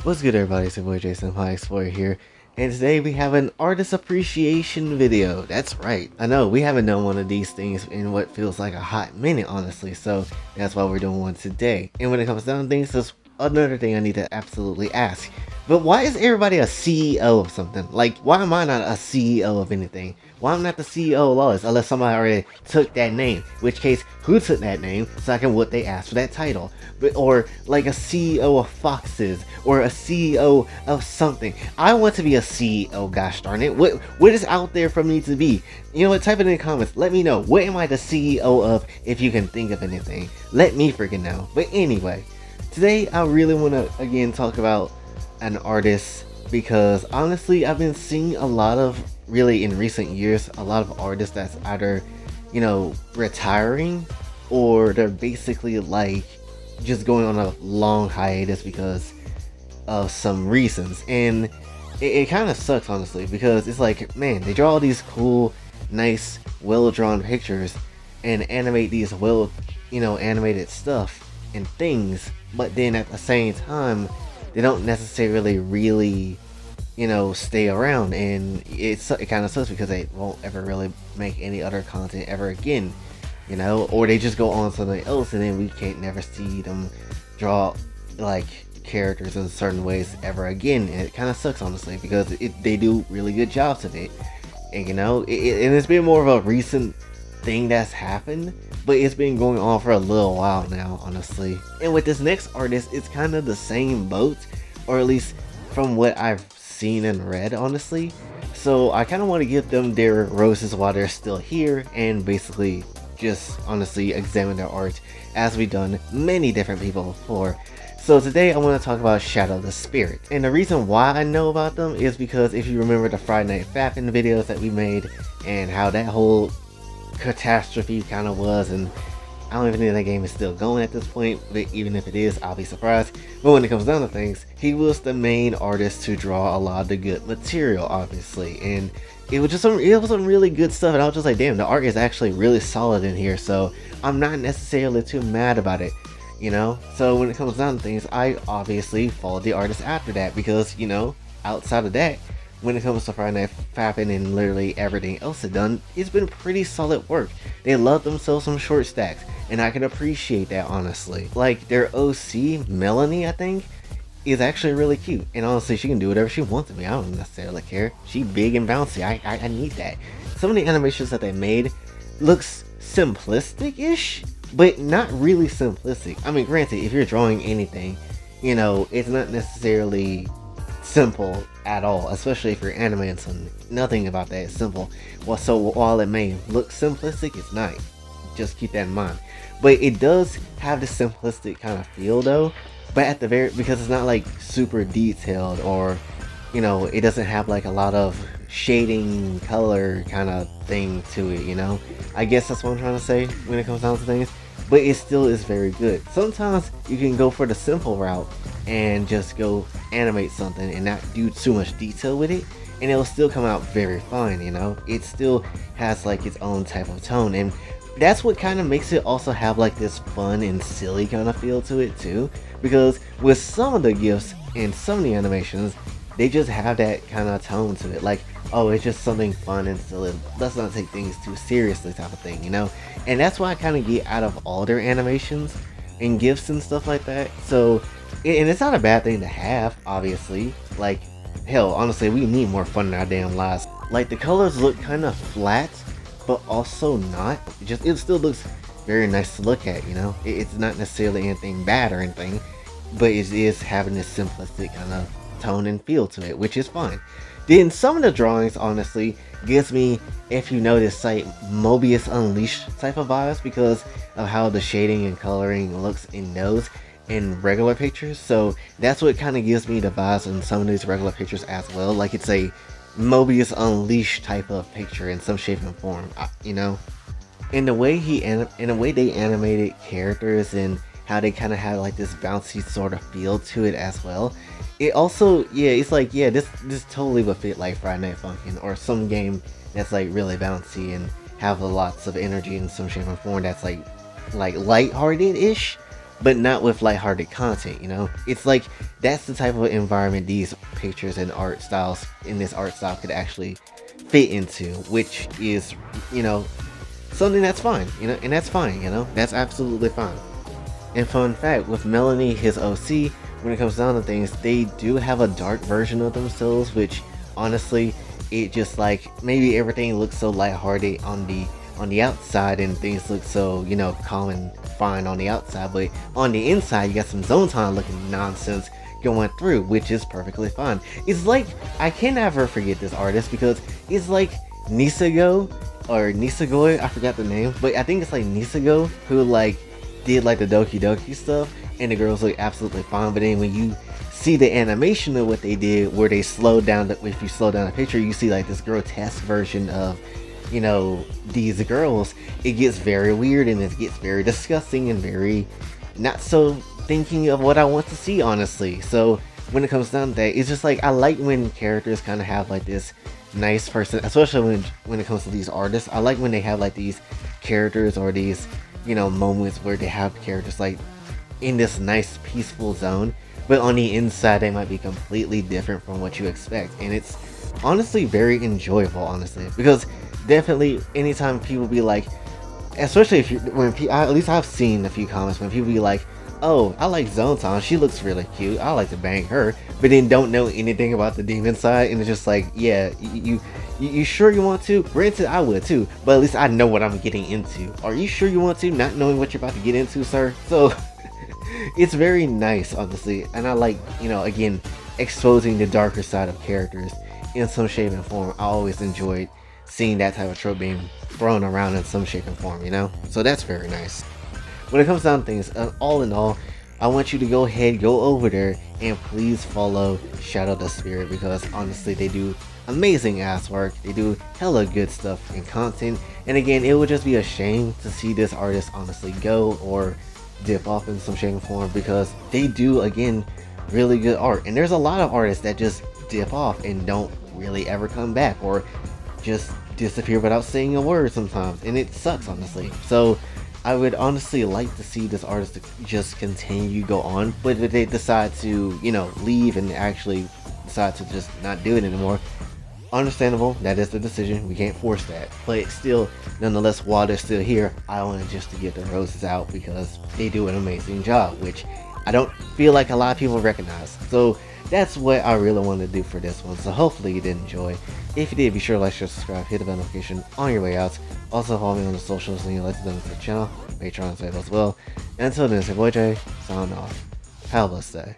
What's good, everybody? It's your boy Jason High Explorer here, and today we have an artist appreciation video. That's right, I know we haven't done one of these things in what feels like a hot minute, honestly, so that's why we're doing one today. And when it comes down to things, there's another thing I need to absolutely ask. But why is everybody a CEO of something? Like, why am I not a CEO of anything? Why am I not the CEO of Lawless unless somebody already took that name? Which case, who took that name so I can what they asked for that title? But, or like a CEO of Foxes, or a CEO of something. I want to be a CEO, gosh darn it. What is out there for me to be? You know what, type it in the comments. Let me know. What am I the CEO of if you can think of anything? Let me freaking know. But anyway, today I really want to again talk about an artist, because honestly I've been seeing a lot of, really in recent years, a lot of artists that's either, you know, retiring, or they're basically like just going on a long hiatus because of some reasons. And it kind of sucks, honestly, because it's like, man, they draw all these cool, nice, well-drawn pictures and animate these well, you know, animated stuff and things, but then at the same time they don't necessarily really, you know, stay around. And it kind of sucks because they won't ever really make any other content ever again, you know, or they just go on something else and then we can't never see them draw like characters in certain ways ever again. And it kind of sucks, honestly, because they do really good jobs of it. And you know, and it's been more of a recent thing that's happened, but it's been going on for a little while now, honestly. And with this next artist, it's kind of the same boat, or at least from what I've seen and read, honestly. So I kind of want to give them their roses while they're still here, and basically just honestly examine their art as we've done many different people before. So today I want to talk about Shadow the Spirit. And the reason why I know about them is because if you remember the Friday Night Fapping videos that we made, and how that whole catastrophe kind of was, and I don't even think that game is still going at this point, but even if it is, I'll be surprised. But when it comes down to things, he was the main artist to draw a lot of the good material, obviously, and it was some really good stuff. And I was just like, damn, the art is actually really solid in here, so I'm not necessarily too mad about it, you know. So when it comes down to things, I obviously followed the artist after that, because, you know, outside of that, when it comes to Friday Night Fapping and literally everything else they've done, it's been pretty solid work. They love themselves some short stacks, and I can appreciate that, honestly. Like, their OC, Melanie, I think, is actually really cute. And honestly, she can do whatever she wants to me. I don't necessarily care. She big and bouncy. I need that. Some of the animations that they made looks simplistic-ish, but not really simplistic. I mean, granted, if you're drawing anything, you know, it's not necessarily simple at all, especially if you're animating something. Nothing about that is simple. Well, so while it may look simplistic, it's not. Just keep that in mind. But it does have the simplistic kind of feel, though. But at the because it's not like super detailed, or, you know, it doesn't have like a lot of shading color kind of thing to it, you know. I guess that's what I'm trying to say when it comes down to things. But it still is very good. Sometimes you can go for the simple route and just go animate something and not do too much detail with it, and it'll still come out very fine, you know. It still has like its own type of tone, and that's what kind of makes it also have like this fun and silly kind of feel to it too, because with some of the gifs and some of the animations, they just have that kind of tone to it, like, oh, it's just something fun and silly, let's not take things too seriously type of thing, you know. And that's why I kind of get out of all their animations and gifs and stuff like that. So, and it's not a bad thing to have, obviously. Like, hell, honestly, we need more fun in our damn lives. Like, the colors look kind of flat, but also not. It still looks very nice to look at, you know. It's not necessarily anything bad or anything, but it is having this simplistic kind of tone and feel to it, which is fine. Then some of the drawings, honestly, gives me, if you notice, like Mobius Unleashed type of vibes, because of how the shading and coloring looks in those in regular pictures. So that's what kind of gives me the vibes in some of these regular pictures as well. Like, it's a Mobius Unleashed type of picture in some shape and form, you know. In the way they animated characters, and how they kind of had like this bouncy sort of feel to it as well. It also, yeah, it's like, yeah, this totally would fit like Friday Night Funkin', or some game that's like really bouncy and have lots of energy in some shape or form, that's like lighthearted-ish, but not with lighthearted content, you know? It's like, that's the type of environment these pictures and art styles in this art style could actually fit into, which is, you know, something that's fine, you know, and that's fine, you know, that's absolutely fine. And fun fact, with Melanie, his OC, when it comes down to things, they do have a dark version of themselves, which honestly, it just like, maybe everything looks so lighthearted on the outside and things look so, you know, calm and fine on the outside, but on the inside you got some Zontan looking nonsense going through, which is perfectly fine. It's like, I can never forget this artist because it's like Nisago or Nisagoi, I forgot the name, but I think it's like Nisago who like did like the Doki Doki stuff, and the girls look absolutely fine. But then when you see the animation of what they did, where they slowed down, if you slow down the picture, you see like this grotesque version of, you know, these girls. It gets very weird and it gets very disgusting and very not so thinking of what I want to see, honestly. So when it comes down to that, it's just like, I like when characters kind of have like this nice person, especially when it comes to these artists. I like when they have like these characters or these, you know, moments where they have characters like in this nice peaceful zone, but on the inside they might be completely different from what you expect, and it's honestly very enjoyable, honestly, because definitely anytime people be like, especially if you, when at least I've seen a few comments when people be like, oh, I like Zontan, she looks really cute, I like to bang her, but then don't know anything about the demon side, and it's just like, yeah, you sure you want to? Granted, I would too, but at least I know what I'm getting into. Are you sure you want to, not knowing what you're about to get into, sir? So it's very nice, honestly, and I like, you know, again, exposing the darker side of characters in some shape and form. I always enjoyed seeing that type of trope being thrown around in some shape and form, you know? So that's very nice. When it comes down to things, all in all, I want you to go ahead, go over there, and please follow Shadow the Spirit, because honestly, they do amazing ass work. They do hella good stuff in content, and again, it would just be a shame to see this artist honestly go or dip off in some shape and form, because they do, again, really good art. And there's a lot of artists that just dip off and don't really ever come back, or just disappear without saying a word sometimes, and it sucks, honestly. So I would honestly like to see this artist just continue go on, but if they decide to, you know, leave and actually decide to just not do it anymore, understandable, that is the decision, we can't force that. But still, nonetheless, while they're still here, I wanted just to get the roses out because they do an amazing job, which I don't feel like a lot of people recognize. So that's what I really wanted to do for this one. So hopefully you did enjoy. If you did, be sure to like, share, subscribe, hit the bell notification on your way out. Also follow me on the socials and you like to donate to the channel, Patreon as well. And until then, it's your boy Jay, signing off. Have a blessed day.